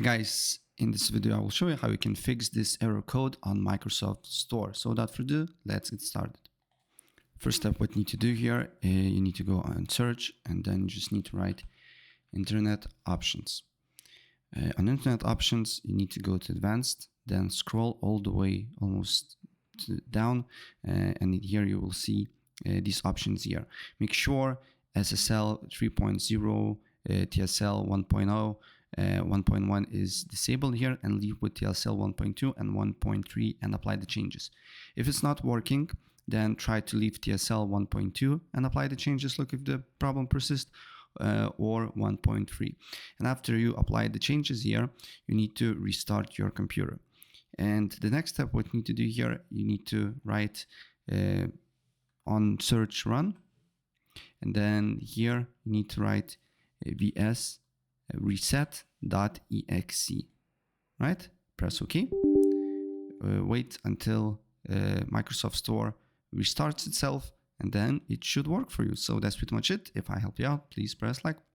Guys, in this video I will show you how you can fix this error code on Microsoft Store. So without further ado, let's get started. First step, what you need to do here, you need to go on search and then you just need to write Internet Options. On Internet Options, you need to go to Advanced, then scroll all the way almost down, and here you will see these options here. Make sure SSL 3.0, TSL 1.0, 1.1 is disabled here, and leave with TSL 1.2 and 1.3 and apply the changes. If it's not working, then try to leave TSL 1.2 and apply the changes. Look if the problem persists, or 1.3. And after you apply the changes here, you need to restart your computer. And the next step, what you need to do here, you need to write on search run, and then here you need to write vs reset.exe, right? Press OK. Wait until Microsoft Store restarts itself, and then it should work for you. So that's pretty much it. If I help you out, please press like.